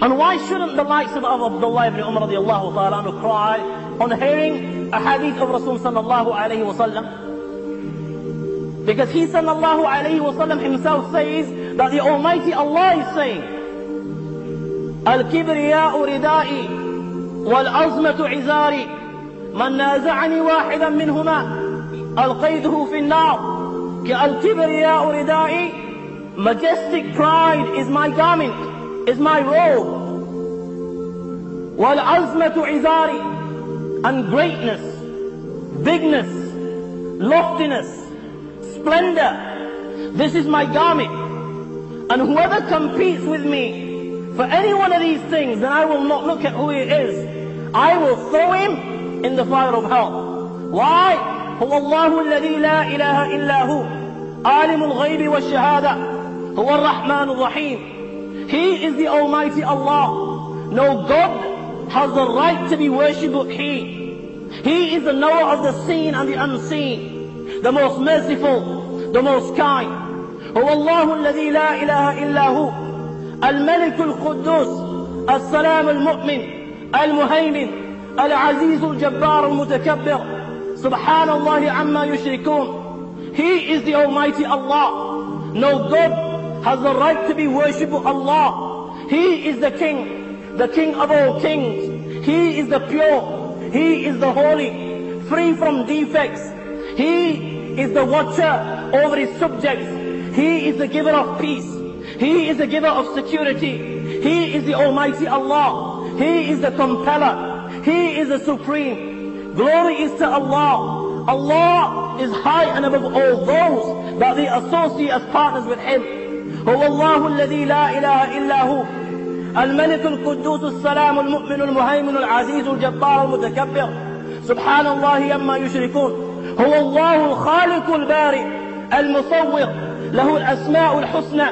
And why shouldn't the likes of Abdullah ibn Umar radiallahu ta'ala anhu cry on hearing a hadith of Rasul sallallahu alayhi wa sallam? Because he sallallahu alayhi wa sallam himself says that the Almighty Allah is saying, Al-kibriya'u ridai wal-azmatu izari man naza'ani wahidan minhuma alqayduhu fi an-nar. Al-kibriya'u ridai, majestic pride is my garment, is my robe. Wal-azmatu izari, and greatness, bigness, loftiness, splendor, this is my garment. And whoever competes with me for any one of these things, then I will not look at who he is. I will throw him in the fire of hell. Why? هو الله الذي لا إله إلا هو عالم الغيب والشهادة هو الرحمن الرحيم. He is the Almighty Allah. No God has the right to be worshipped but He. He is the knower of the seen and the unseen, the most merciful, the most kind. هو الله الذي لا إله إلا هو الملك القدوس السلام المؤمن المهيمن العزيز الجبار المتكبر سبحان الله عما يشركون. He is the Almighty Allah. No God has the right to be worshipped but Allah. He is the King of all kings. He is the pure. He is the holy, free from defects. He is the watcher over his subjects. He is the giver of peace. He is the giver of security. He is the Almighty Allah. He is the compeller. He is the supreme. Glory is to Allah. Allah is high and above all those that they associate as partners with Him. هو الله الذي لا إله إلا هو الملك القدوس السلام المؤمن المهيمن العزيز الجبار المتكبر سبحان الله عما يشركون. هو الله الخالق البارئ المصور له الأسماء الحسنى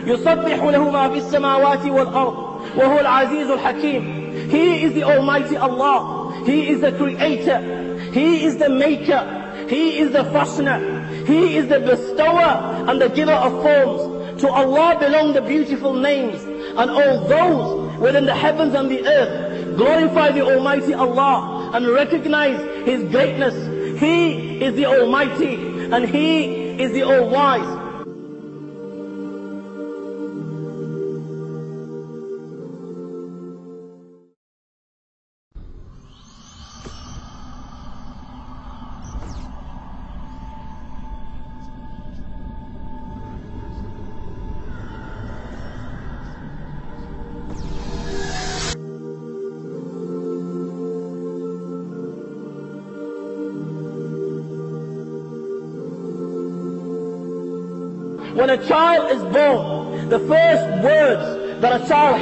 يسبح له ما في السماوات والأرض وهو العزيز الحكيم. He is the Almighty Allah. He is the Creator. He is the Maker. He is the Fashioner. He is the Bestower and the Giver of forms. To Allah belong the beautiful names, and all those within the heavens and the earth glorify the Almighty Allah and recognize His greatness. He is the Almighty and He is the All-Wise. When a child is born, the first words that a child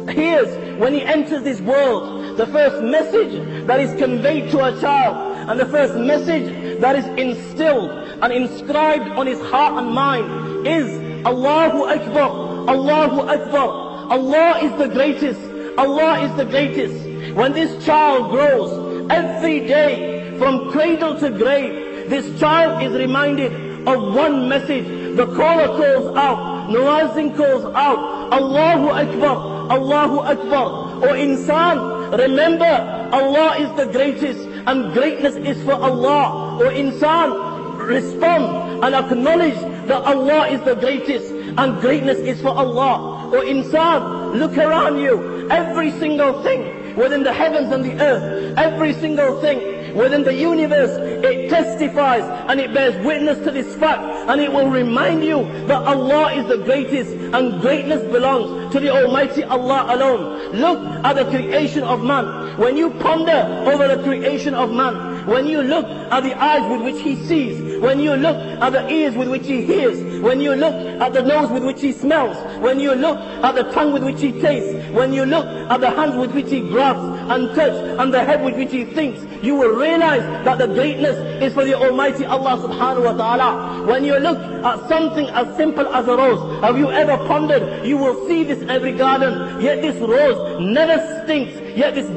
hears when he enters this world, the first message that is conveyed to a child, and the first message that is instilled and inscribed on his heart and mind is Allahu Akbar, Allahu Akbar. Allah is the greatest, Allah is the greatest. When this child grows, every day from cradle to grave, this child is reminded of one message. The caller calls out, Muazzin calls out, Allahu Akbar, Allahu Akbar. O insan, remember Allah is the greatest and greatness is for Allah. O insan, respond and acknowledge that Allah is the greatest and greatness is for Allah. O insan, look around you. Every single thing within the heavens and the earth, every single thing within the universe, it testifies and it bears witness to this fact, and it will remind you that Allah is the greatest and greatness belongs to the Almighty Allah alone. Look at the creation of man. When you ponder over the creation of man, when you look at the eyes with which he sees, when you look at the ears with which he hears, when you look at the nose with which he smells, when you look at the tongue with which he tastes, when you look at the hands with which he grabs and touches, and the head with which he thinks, you will realize that the greatness is for the Almighty Allah subhanahu wa ta'ala. When you look at something as simple as a rose, have you ever pondered? You will see this in every garden, yet this rose never stinks. Yet this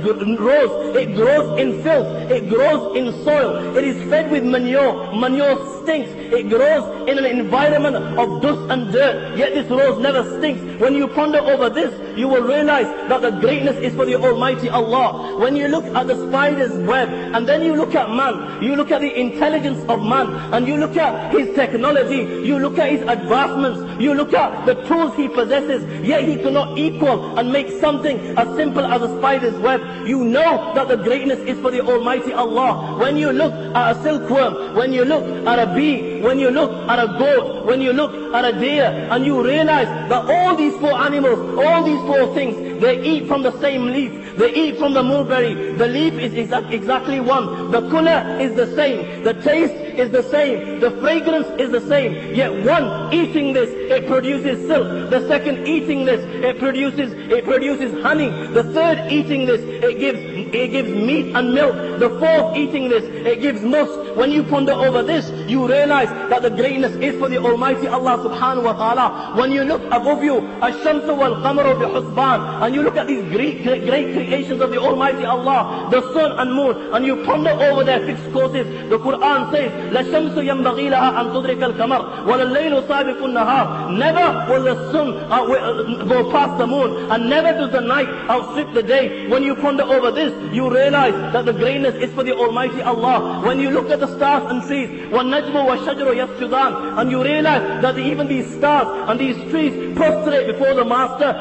rose, it grows in filth, it grows in soil, it is fed with manure rose stinks. It grows in an environment of dust and dirt, yet this rose never stinks. When you ponder over this, you will realize that the greatness is for the Almighty Allah. When you look at the spider's web, and then you look at man, you look at the intelligence of man, and you look at his technology, you look at his advancements, you look at the tools he possesses, yet he cannot equal and make something as simple as a spider's web. You know that the greatness is for the Almighty Allah. When you look at a silkworm, when you look at a bee, when you look at a goat, when you look at a deer, and you realize that all these four animals, all these four things, they eat from the same leaf. They eat from the mulberry. The leaf is exactly one. The color is the same. The taste is the same. The fragrance is the same. Yet one eating this, it produces silk. The second eating this, it produces honey. The third eating this, it gives meat and milk. The fourth eating this, it gives musk. When you ponder over this, you realize that the greatness is for the Almighty Allah subhanahu wa ta'ala. When you look above you, ash-shamsu wal-qamaru bi-husban, and you look at these great creations of the Almighty Allah, the sun and moon, and you ponder over their fixed courses, the Quran says, لَشَمْسُ يَنْبَغِي لَهَا أَن تُدْرِكَ الْقَمَرَ وَلَلَّيْلُ سَابِقُ النَّهَارِ. Never will the sun go past the moon, and never does the night outstrip the day. When you ponder over this, you realize that the greatness is for the Almighty Allah. When you look at the stars and trees, وَالنَّجْمُ وَالشَّجْرُ يَسْجُدَانِ, and you realize that even these stars and these trees prostrate before the Master,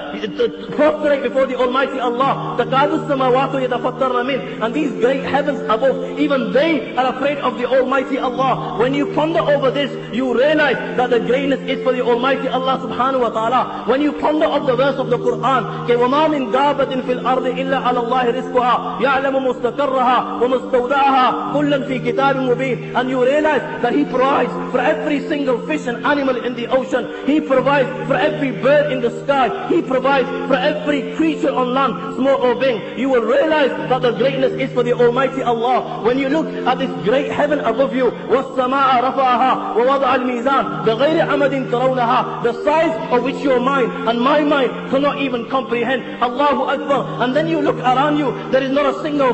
prostrate before the Almighty Allah. تَكَادُ السَّمَاوَاتُ يَتَفَطَّرْنَ مِنْهُ, and these great heavens above, even they are afraid of the Almighty Allah. When you ponder over this, you realize that the greatness is for the Almighty Allah subhanahu wa ta'ala. When you ponder of the verse of the Quran, وَمَا مِنْ دَابَةٍ فِي الْأَرْضِ إِلَّا عَلَى اللَّهِ رِزْقُهَا يَعْلَمُ مُسْتَقَرَّهَا وَمُسْتَوْدَعَهَا كُلًّا فِي كِتَابٍ مُبِينٍ. And you realize that He provides for every single fish and animal in the ocean. He provides for every bird in the sky. He provides for every creature on land, small or big. You will realize that the greatness is for the Almighty Allah. When you look at this great heaven above you, وَالسَّمَاءَ رَفَعَهَا وَوَضَعَ الْمِيزَانَ بِغَيْرِ عَمَدٍ تَرَوْنَهَا, the size of which your mind and my mind cannot even comprehend. Allahu Akbar. And then you look around you, there is not a single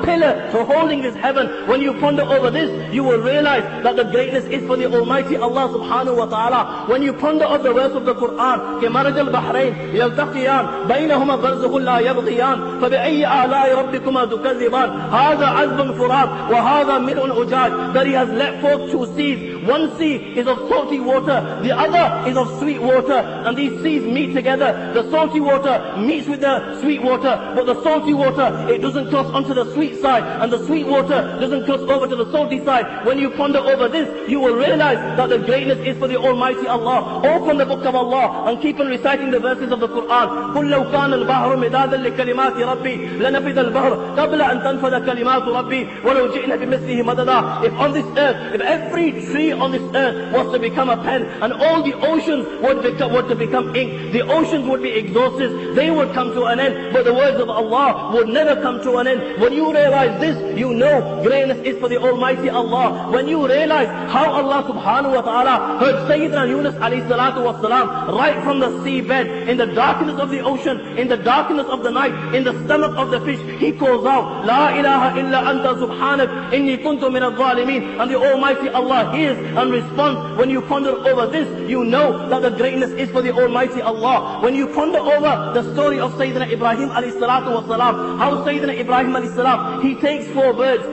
pillar for holding this heaven. When you ponder over this, you will realize that the greatness is for the Almighty Allah subhanahu wa ta'ala. When you ponder of the verse of the Quran, كَمَرَجَ الْبَحْرَيْنِ يَلْتَقِيَانِ بَيْنَهُمَا بَرْزَخٌ لَا يَبْغِيَانِ فَبِأَيِّ آلَاءِ رَبِّكُمَا تُكَذِّبَانِ هَذَا عَذْبٌ فُرَاتٌ وَهَذَا مِلْءٌ أُجَاجٌ. That He has let forth two seas. One sea is of salty water, the other is of sweet water, and these seas meet together. The salty water meets with the sweet water, but the salty water, it doesn't cross onto the sweet side, and the sweet water doesn't cross over to the salty side. When you ponder over this, you will realize that the greatness is for the Almighty Allah. Open the book of Allah and keep on reciting the verses of the Quran. قُلْ لَوْ كَانَ الْبَحْرُ مِدَادًا لِكَلِمَاتِ رَبِّي لَنَفِدَ الْبَحْرُ قَبْلَ أَن تَنْفَدَ كَلِمَاتُ رَبِّي وَلَوْ جِئْنَا بِمِثْلِهِ مَدَدًا. If on this earth, if every tree on this earth was to become a pen, and all the oceans were to become ink, the oceans would be exhausted, they would come to an end, but the words of Allah would never come to an end. When you realize this, you know greatness is for the Almighty Allah. When you realize how Allah subhanahu wa ta'ala heard Sayyidina Yunus alayhi salatu was salam right from the seabed, in the darkness of the ocean, in the darkness of the night, in the stomach of the fish, he calls out, La ilaha illa anta subhanak inni kuntu min al-zalimin. And the Almighty Allah hears and responds. When you ponder over this, you know that the greatness is for the Almighty Allah. When you ponder over the story of Sayyidina Ibrahim alayhi salatu was salam, how Sayyidina Ibrahim alayhi salam, he takes four birds,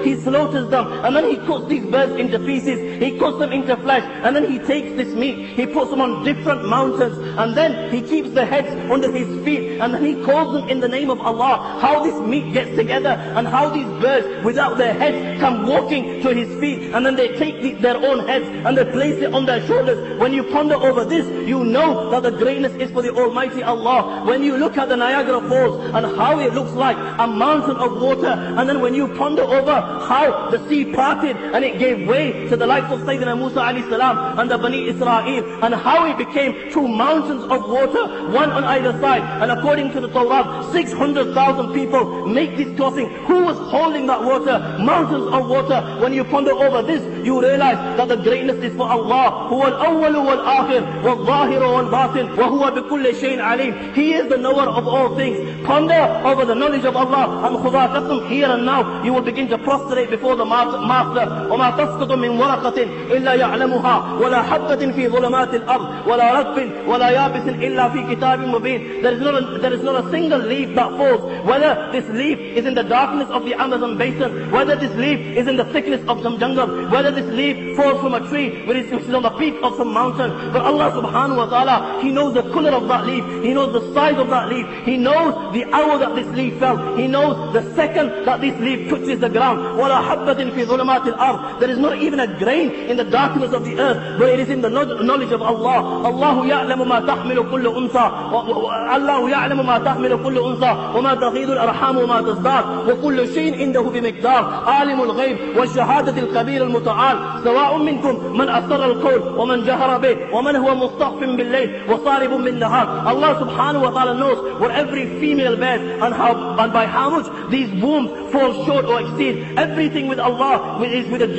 he slaughters them, and then he cuts these birds into pieces, he cuts them into flesh, and then he takes this meat, he puts them on different mountains, and then he keeps the heads under his feet, and then he calls them in the name of Allah. How this meat gets together, and how these birds without their heads come walking to his feet, and then they take their own heads and they place it on their shoulders. When you ponder over this, you know that the greatness is for the Almighty Allah. When you look at the Niagara Falls and how it looks like a mountain of water, and then when you ponder over how the sea parted and it gave way to the likes of Sayyidina Musa alayhi salam and the Bani Israel, and how it became two mountains of water, one on either side, and according to the Torah, 600,000 people make this crossing. Who is holding that water? Mountains of water. When you ponder over this, you realize that the greatness is for Allah. هو الأول والآخر والظاهر والباطن وهو بكل شيء عليم. He is the knower of all things. Ponder over the knowledge of Allah, and khuda qasam, here and now you will begin to prostrate before the Master. وما تسقط من ورقة إلا يعلمها ولا حبة في ظلمات الأرض ولا رطب ولا يابس إلا في كتاب مبين. There is not a single leaf that falls, whether this leaf is in the darkness of the Amazon basin, whether this leaf is in the thickness of some jungle, whether this leaf falls from a tree which is on the peak of some mountain. But Allah subhanahu wa ta'ala, He knows the color of that leaf, He knows the size of that leaf, He knows the hour that this leaf fell, He knows the second that this leaf touches the ground. وَلَا حَبَّةٍ فِي ظُلُمَاتِ الْأَرْضِ. There is not even a grain in the darkness of the earth, but it is in the knowledge of Allah. Allah يَعْلَمُ مَا تَحْمِلُ كُلُّ أُنْثَى الله يعلم ما تحمل كل أنثى وما تغيض الأرحام وما تزداد وكل شيء عنده بمقدار عالم الغيب والشهادة الكبير المتعال سواء منكم من أسر القول ومن جهر به ومن هو مستخف بالليل وصارب بالنهار. Allah subhanahu wa ta'ala knows what every female bears and by how much these wombs fall short or exceed. Everything with Allah is within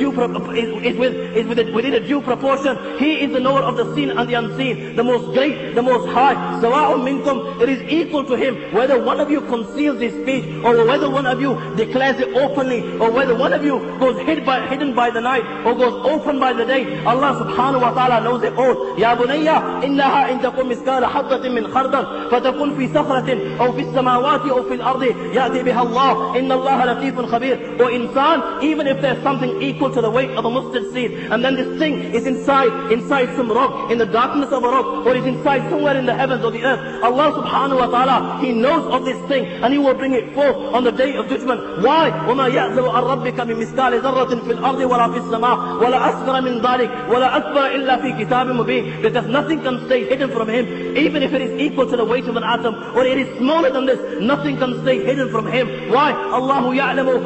a due proportion. He is the knower of the seen and the unseen, the most great, the most high. سواء منكم, it is equal to Him whether one of you conceals His speech or whether one of you declares it openly or whether one of you goes hidden by the night or goes open by the day. Allah subhanahu wa ta'ala knows it all. يا بني إنها إن تكن مثقال حبة من خردل فتكن في صخرة أو في السماوات أو في الأرض يأتي بها الله إن الله لطيف خبير. Or insan, even if there's something equal to the weight of a mustard seed, and then this thing is inside some rock, in the darkness of a rock, or is inside somewhere in the heavens or the earth, Allah subhanahu wa ta'ala, He knows of this thing and He will bring it forth on the day of judgment. Why? وَمَا يَعْزَبُ عَنْ رَبِّكَ بِمِثْقَالِ ذَرَّةٍ فِي الْأَرْضِ وَلَا فِي السَّمَاءِ وَلَا أَصْغَرَ مِنْ ذَلِكَ وَلَا أَكْبَرَ إِلَّا فِي كِتَابٍ مُبِينٍ. Because nothing can stay hidden from Him, even if it is equal to the weight of an atom, or it is smaller than this, nothing can stay hidden from Him. Why? Allahu ya'lamu,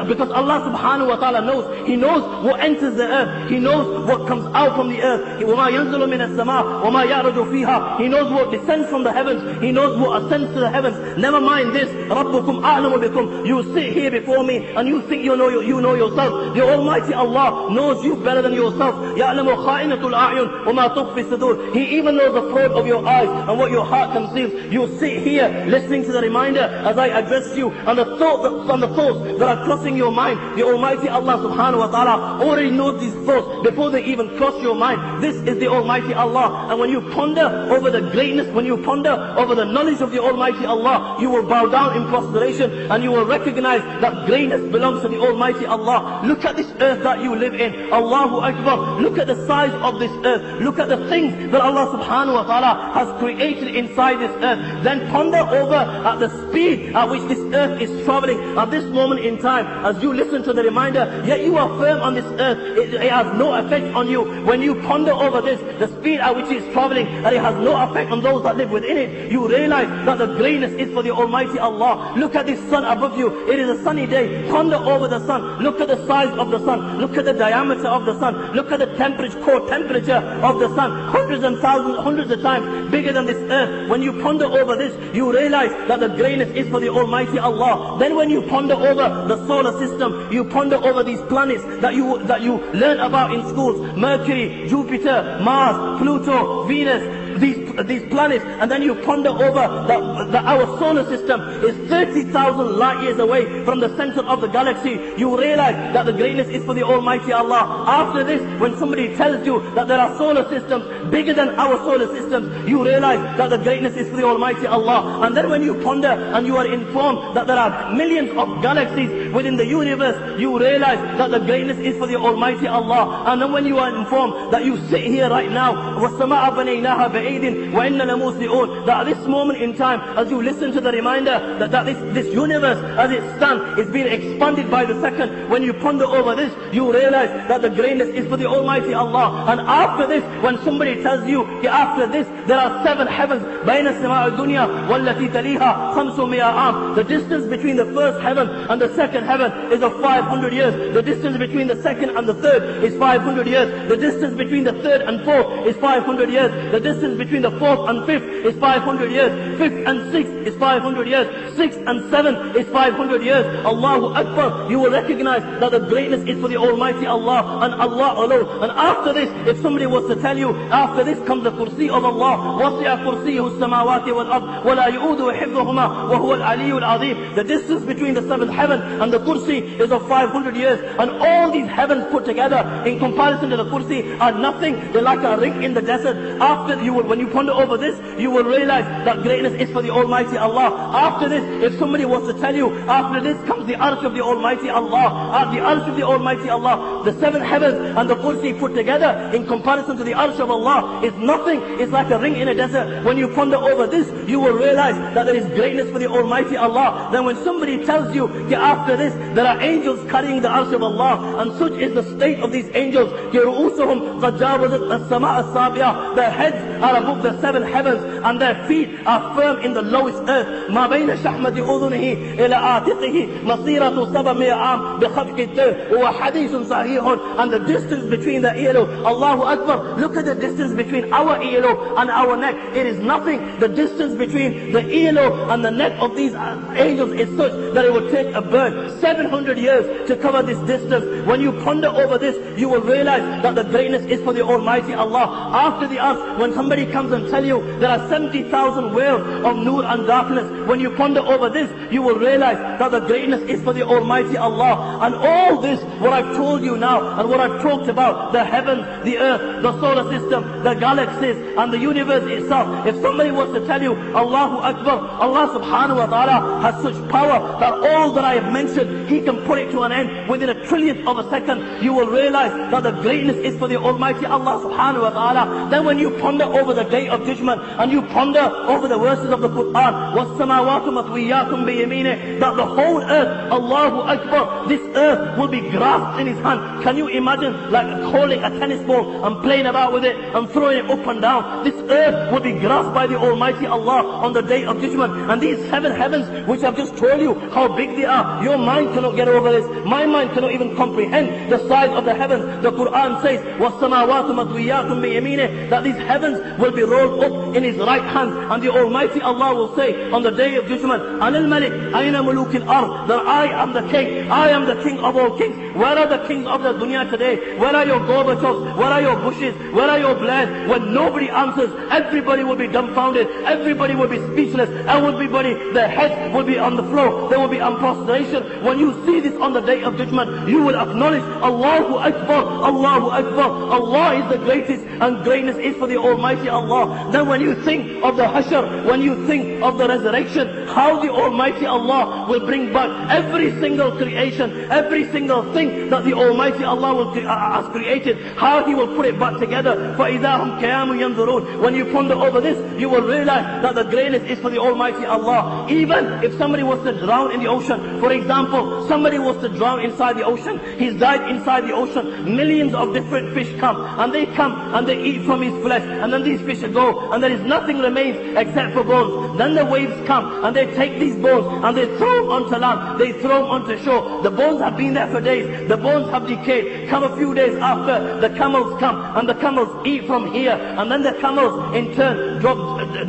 because Allah subhanahu wa ta'ala knows. He knows what enters the earth, He knows what comes out from the earth. وَمَا يَنزِلُ مِنَ السَّمَاءِ وَمَا يَعْرُجُ فِيهَا. He knows what descends from the heavens, He knows what ascends to the heavens. Never mind this, رَبُّكُمْ أَعْلَمُ بِكُمْ. You sit here before me and you think you know yourself. The Almighty Allah knows you better than yourself. يَعْلَمُ خَائِنَةُ الْأَعْيُنِ وَمَا تُخْفِي الصُّدُورِ. He even knows the fraud of your eyes and what your heart conceals. You sit here listening to the reminder as I address you, and the thoughts that are crossing your mind, the Almighty Allah subhanahu wa ta'ala already knows these thoughts before they even cross your mind. This is the Almighty Allah. And when you ponder over the greatness, when you ponder over the knowledge of the Almighty Allah, you will bow down in prostration and you will recognize that greatness belongs to the Almighty Allah. Look at this earth that you live in. Allahu Akbar. Look at the size of this earth. Look at the things that Allah subhanahu wa ta'ala has created inside this earth. Then ponder over at the speed at which this earth is traveling at this moment in time. As you listen to the reminder, yet you are firm on this earth. It has no effect on you. When you ponder over this, the speed at which it is traveling, and it has no effect on those that live within it, you realize that the greatness is for the Almighty Allah. Look at this sun above you. It is a sunny day. Ponder over the sun. Look at the size of the sun. Look at the diameter of the sun. Look at the core temperature of the sun. Hundreds and thousands, hundreds of times bigger than this earth. When you ponder over this, you realize that the greatness is for the Almighty Allah. Then when you ponder over the solar system, you ponder over these planets that you learn about in schools: Mercury, Jupiter, Mars, Pluto, Venus, these planets, and then you ponder over that our solar system is 30,000 light years away from the center of the galaxy. You realize that the greatness is for the Almighty Allah. After this, when somebody tells you that there are solar systems bigger than our solar systems, you realize that the greatness is for the Almighty Allah. And then when you ponder and you are informed that there are millions of galaxies within the universe, you realize that the greatness is for the Almighty Allah. And then when you are informed that you sit here right now, وَالسَّمَاءَ بَنَيْنَاهَا بَعِيدٍ وَإِنَّ لَمُوسِئُونَ, that at this moment in time, as you listen to the reminder that this universe as it stands is being expanded by the second, when you ponder over this, you realize that the greatness is for the Almighty Allah. And after this, when somebody tells you, after this, there are 7 heavens, بَيْنَ السَّمَاءِ الدُّنْيَا وَالَّتِي تَلِيهَا 500 عام. The distance between the first heaven and the second heaven is of 500 years. The distance between the second and the third is 500 years. The distance between the third and fourth is 500 years. The distance distance between the fourth and fifth is 500 years. Fifth and sixth is 500 years. Sixth and seventh is 500 years. Allahu Akbar. You will recognize that the greatness is for the Almighty Allah and Allah alone. And after this, if somebody was to tell you, after this comes the kursi of Allah. وَسِعَ كُرْسِيهُ السَّمَاوَاتِ وَالْأَرْضِ وَلَا يُؤُودُهُ حِفْظُهُمَا وَهُوَ الْعَلِيُّ الْعَظِيمُ. The distance between the seventh heaven and the kursi is of 500 years. And all these heavens put together in comparison to the kursi are nothing. They're like a ring in the desert. After you will, when you ponder over this, you will realize that greatness is for the Almighty Allah. After this, if somebody was to tell you, after this comes the arsh of the Almighty Allah. The arsh of the Almighty Allah. The seven heavens and the kursi put together in comparison to the arsh of Allah is nothing. It's like a ring in a desert. When you ponder over this, you will realize that there is greatness for the Almighty Allah. Then when somebody tells you that after this, there are angels carrying the arsh of Allah, and such is the state of these angels. رُؤُوسُهُمْ قَدْ جَاوَزَتْ السَّمَاءَ السَّابِعَةَ. Their heads are above the seven heavens, and their feet are firm in the lowest earth. مَا بَيْنَ شَحْمَةِ أُذُنِهِ إِلَىٰ عَاتِقِهِ مَصِيرَةُ سَبْعَمِائَ عَامٍ بِخَفْقِ الطَّيْرِ وَهُوَ حَدِيثٌ صَحِيحٌ. And the distance between the earlobe, Allahu Akbar, look at the distance between our earlobe and our neck. It is nothing. The distance between the earlobe and the neck of these angels is such that it would take a bird 700 years to cover this distance. When you ponder over this, you will realize that the greatness is for the Almighty Allah. After the earth, when somebody comes and tell you there are 70,000 wells of nur and darkness, when you ponder over this, you will realize that the greatness is for the Almighty Allah. And all this, what I've told you now, and what I've talked about, the heavens, the earth, the solar system, the galaxies, and the universe itself, if somebody was to tell you, Allahu Akbar, Allah subhanahu wa ta'ala has such power that all that I have mentioned, He can put it to an end within a trillionth of a second, you will realize that the greatness is for the Almighty Allah subhanahu wa ta'ala. Then when you ponder over the day of judgment, and you ponder over the verses of the Quran, وَالسَّمَاوَاتُ مَطْوِيَّاتٌ بِيَمِينِهِ, that the whole earth, Allahu Akbar, this earth will be grasped in His hand. Can you imagine like holding a tennis ball and playing about with it and throwing it up and down? This earth will be grasped by the Almighty Allah on the day of judgment. And these seven heavens, which I've just told you how big they are, your mind cannot get over this. My mind cannot even comprehend the size of the heavens. The Quran says, وَالسَّمَاوَاتُ مَطْوِيَّاتٌ بِيَمِينِهِ, that these heavens will be rolled up in His right hand. And the Almighty Allah will say on the day of judgment, أَنَا الْمَلِكُ أَيْنَ مُلُوكِ الْأَرْضِ, that I am the king. I am the king of all kings. Where are the kings of the dunya today? Where are your Gorbachevs? Where are your Bushes? Where are your Blairs? When nobody answers, everybody will be dumbfounded. Everybody will be speechless. Everybody, their heads will be on the floor. There will be prostration. When you see this on the day of judgment, you will acknowledge, Allahu Akbar, Allahu Akbar. Allah is the greatest, and greatness is for the Almighty Allah. Then when you think of the Hashr, when you think of the resurrection, how the Almighty Allah will bring back every single creation, every single thing that the Almighty Allah has created, how He will put it back together. فَإِذَا هُمْ قِيَامٌ يَنْظُرُونَ. When you ponder over this, you will realize that the greatness is for the Almighty Allah. Even if somebody was to drown in the ocean, for example, somebody was to drown inside the ocean, he's died inside the ocean, millions of different fish come and they eat from his flesh, and then these fish go, and there is nothing remains except for bones. Then the waves come and they take these bones and they throw them onto land, they throw them onto shore. The bones have been there for days, the bones have decayed. Come a few days after, the camels come and the camels eat from here, and then the camels in turn drop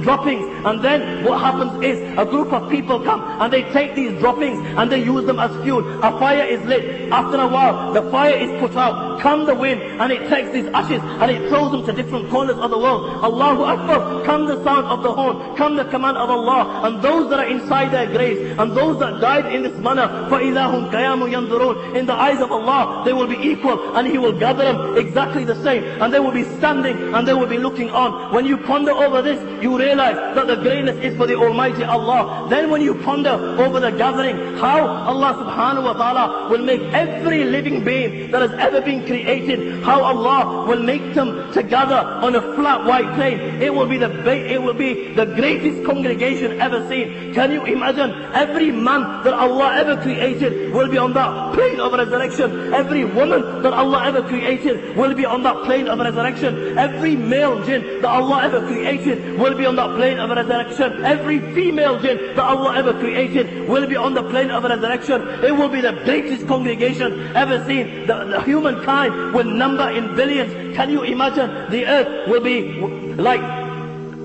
droppings, and then what happens is a group of people come and they take these droppings and they use them as fuel. A fire is lit. After a while, the fire is put out. Come the wind and it takes these ashes and it throws them to different corners of the world. Allahu Akbar. Come the sound of the horn. Come the command of Allah. And those that are inside their graves and those that died in this manner, فَإِذَا هُمْ قِيَامٌ يَنْظُرُونَ, in the eyes of Allah, they will be equal, and He will gather them exactly the same, and they will be standing and they will be looking on. When you ponder over this, you realize that the greatness is for the Almighty Allah. Then when you ponder over the gathering, how Allah subhanahu wa ta'ala will make every living being that has ever been created, how Allah will make them to gather on a flat white plain. It will be the greatest congregation ever seen. Can you imagine? Every man that Allah ever created will be on that plane of resurrection. Every woman that Allah ever created will be on that plane of resurrection. Every male jinn that Allah ever created will be on that plane of resurrection. Every female jinn that Allah ever created will be on the plane of resurrection. It will be the greatest congregation ever seen. The humankind will number in billions. Can you imagine? The earth will be like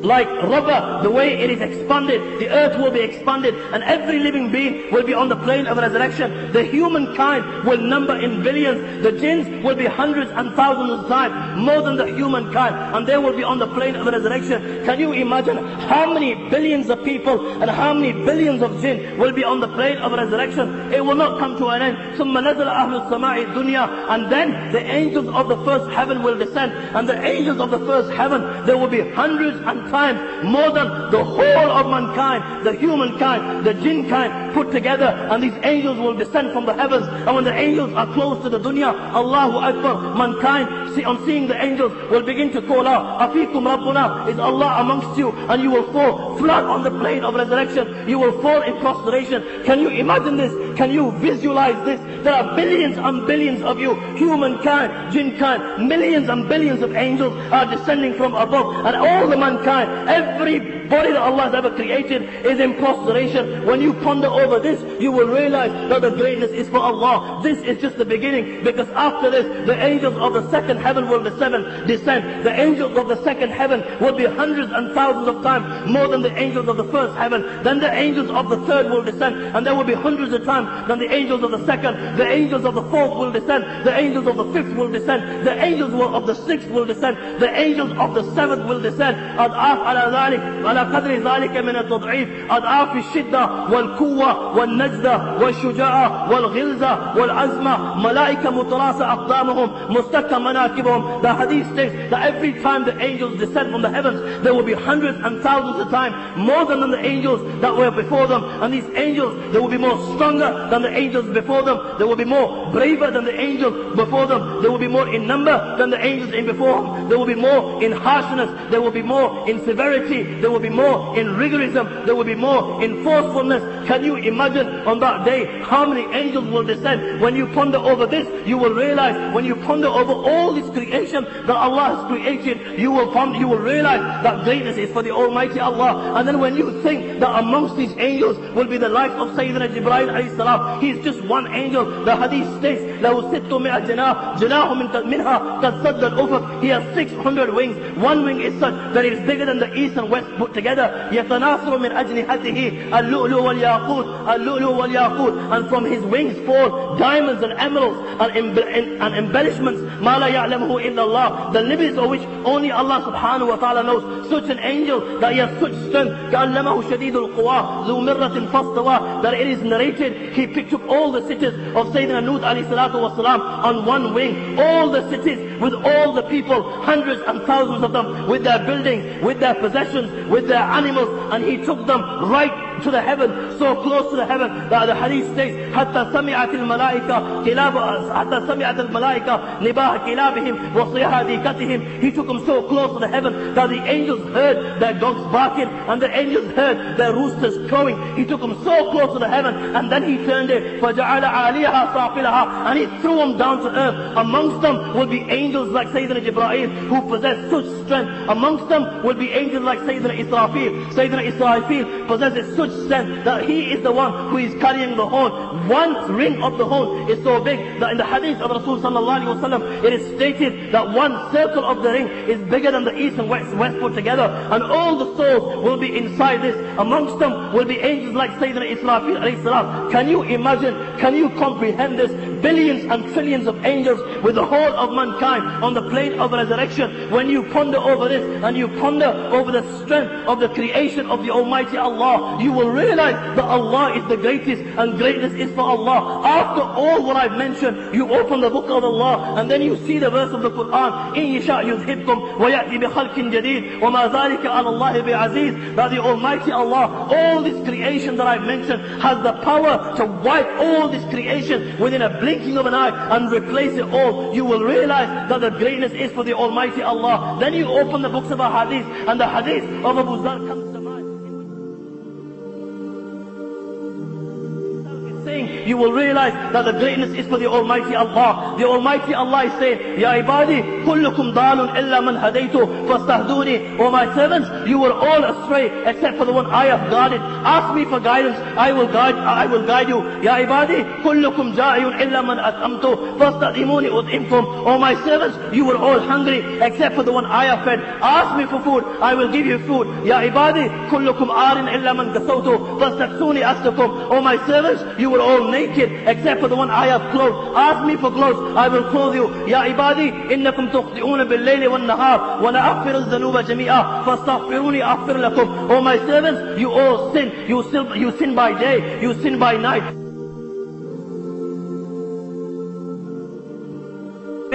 like rubber, the way it is expanded, the earth will be expanded, and every living being will be on the plane of resurrection. The humankind will number in billions, the jinns will be hundreds and thousands of times more than the humankind, and they will be on the plane of resurrection. Can you imagine how many billions of people and how many billions of jinn will be on the plane of resurrection? It will not come to an end. ثُمَّ نَزَلَ أَهْلُ السَّمَاءِ الدُّنْيَا, and then the angels of the first heaven will descend, and the angels of the first heaven, there will be hundreds and times more than the whole of mankind, the humankind, the jinn kind put together, and these angels will descend from the heavens. And when the angels are close to the dunya, Allahu Akbar, mankind on seeing the angels will begin to call out, Afikum Rabbuna, is Allah amongst you? And you will fall flat on the plane of resurrection. You will fall in prostration. Can you imagine this? Can you visualize this? There are billions and billions of you, humankind, jinn kind, millions and billions of angels are descending from above, and all the mankind, every body that Allah has ever created is in prostration. When you ponder over this, you will realize that the greatness is for Allah. This is just the beginning, because after this, the angels of the second heaven will descend. The angels of the second heaven will be hundreds and thousands of times more than the angels of the first heaven. Then the angels of the third will descend, and there will be hundreds of times than the angels of the second. The angels of the fourth will descend. The angels of the fifth will descend. The angels of the sixth will descend. The angels of the seventh will descend. أضعاف على ذلك على قدر ذلك من التضعيف، أضعاف الشدة والقوة والنجدة والشجاعة والغلظة والعزمة، ملائكة متراصة أقدامهم مستكة مناكبهم. The hadith states that every time the angels descend from the heavens, there will be hundreds and thousands of times more than the angels that were before them. And these angels, they will be more stronger than the angels before them. They will be more braver than the angels before them. They will be more in number than the angels in before them. They will be more in harshness. They will be more in severity. They will be more in rigorism. They will be more in forcefulness. Can you imagine on that day how many angels will descend? When you ponder over this, you will realize, when you ponder over all this creation that Allah has created, you will realize that greatness is for the Almighty Allah. And then when you think that amongst these angels will be the life of Sayyidina Jibreel alayhi salam, he is just one angel. The hadith states, لَهُ سِتُّمِئَ جَنَاحٌ جَنَاحٌ مِنْهَا قَدْ سَدَّ الْأُفُقِ. He has 600 wings. One wing is such that it is bigger than the east and west put together. يَتَنَاثَرُ مِنْ أَجْنِحَتِهِ اللُّؤْلُؤُ وَالْيَاقُوتُ اللُّؤْلُؤُ وَالْيَاقُوتُ. And from his wings fall diamonds and emeralds and embellishments, مَا لَا يَعْلَمُهُ إِلَّا اللَّهُ, the limits of which only Allah subhanahu wa ta'ala knows. Such an angel that he has such strength, كَأَلَّمَهُ شَدِيدُ الْقُوَى ذُو مِرَّةٍ فَاسْتَوَى, that it is narrated he picked up all the cities of Sayyidina Nuh alayhi salatu wasalam on one wing. All the cities with all the people, hundreds and thousands of them, with their buildings, with their possessions, with their animals, and he took them right to the heaven, so close to the heaven that the hadith states, حتى سمعت الملائكة نباح كلابهم وصيحة ذيكتهم. He took them so close to the heaven that the angels heard their dogs barking and the angels heard their roosters crowing. He took them so close to the heaven, and then he turned it, فَجَعَلَ عَالِيَهَا صَافِلَهَا, and he threw them down to earth. Amongst them will be angels like Sayyidina Jibreel who possess such strength. Amongst them will be angels like Sayyidina Israfil. Sayyidina Israfil possesses such strength that he is the one who is carrying the horn. One ring of the horn is so big that in the hadith of Rasul sallallahu alaihi wasallam it is stated that one circle of the ring is bigger than the east and west put together, and all the souls will be inside this. Amongst them will be angels like Sayyidina Israfil alayhi salam. Can you imagine, can you comprehend this? Billions and trillions of angels with the whole of mankind on the plane of resurrection. When you ponder over this and you ponder over the strength of the creation of the Almighty Allah, you will realize that Allah is the greatest and greatness is for Allah. After all what I've mentioned, you open the book of Allah and then you see the verse of the Quran, إِن يَشَاء يُذْهِبْكُمْ وَيَأْتِ بِخَلْقٍ جَدِيدٍ وَمَا ذَلِكَ عَلَى اللَّهِ بِعَزِيزٍ. That the Almighty Allah, all this creation that I've mentioned, has the power to wipe all this creation within a blinking of an eye and replace it all. You will realize that the greatness is for the Almighty Allah. Then you open the books of Hadith, and the Hadith of Abu Zar comes to mind. saying, you will realize that the greatness is for the Almighty Allah. The Almighty Allah is saying, Ya ibadi, kullukum dalun illa man hadaytu, fastahduni. O my servants, you were all astray except for the one I have guided. Ask me for guidance, I will guide you. Ya ibadi, kullukum ja'iyun illa man at'amtu, fastadimuni ud'imkum. O my servants, you were all hungry except for the one I have fed. Ask me for food, I will give you food. Ya ibadi, kullukum arin illa man kasawtu, fastaksuni astakum. O my servants, you were all naked except for the one I have clothed. Ask me for clothes, I will clothe you. Ya ibadi, innakum tukhti'una bil-layli wan-nahar, wa la aghfiru adh-dhunuba jami'a, fastaghfiruni aghfir lakum. O my servants, you all sin. You sin by day, you sin by night.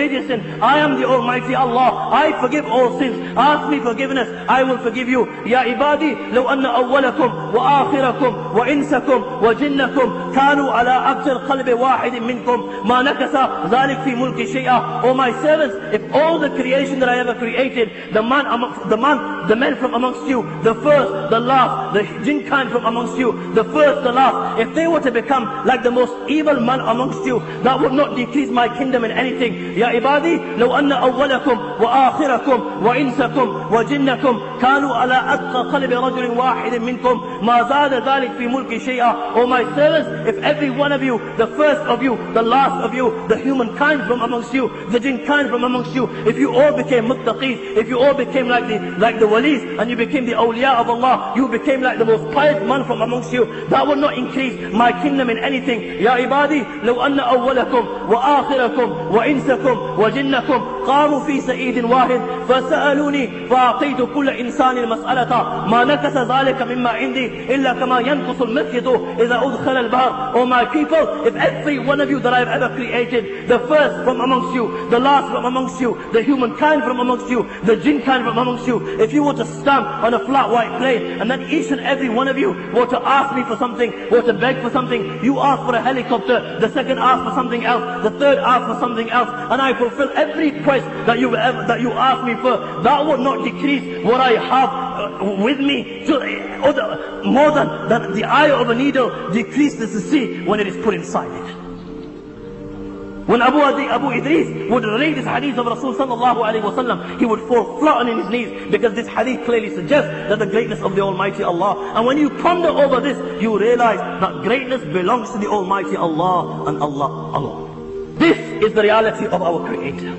Sin. I am the Almighty Allah. I forgive all sins. Ask me forgiveness, I will forgive you. Ya ibadi, law anna awwalakum wa akhirakum wa insakum wa jinnakum kanu ala abjal qalbi wahidin minkum ma nakasa dhalik fi mulki shay'a. O my servants, if all the creation that I ever created, the men from amongst you, the first, the last, the jinn kind from amongst you, the first, the last, if they were to become like the most evil man amongst you, that would not decrease my kingdom in anything. Ya ibadi, law anna awwalakum wa akhirakum wa insakum wa jinnakum kanu ala atqa qalbi rajulin wahidin minkum ma zada dhalik fi mulki shay'a. O my servants, if every one of you, the first of you, the last of you, the humankind from amongst you, the jinn kind from amongst you, if you all became muttaqis, if you all became like the walis, and you became the awliya of Allah, you became like the most pious man from amongst you, that would not increase my kingdom in anything. Ya ibadi, law anna awwalakum wa akhirakum wa insakum وجنكم قاموا في سعيد واحد فسألوني فأعطيت كل إنسان مسألة ما نكس ذلك مما عندي إلا كما ينقص المخيط إذا أدخل البحر. O my people, if every one of you that I have ever created, the first from amongst you, the last from amongst you, the humankind from amongst you, the jinn kind from amongst you, if you were to stand on a flat white plane and then each and every one of you were to ask me for something, were to beg for something, you ask for a helicopter, the second ask for something else, the third ask for something else, and I fulfill every request that you ask me for, that would not decrease what I have with me more than the eye of a needle decreases the sea when it is put inside it. When Abu Idris would read this hadith of Rasul sallallahu alayhi wa sallam, he would fall flat on his knees, because this hadith clearly suggests that the greatness of the Almighty Allah. And when you ponder over this, you realize that greatness belongs to the Almighty Allah and Allah alone. This is the reality of our Creator.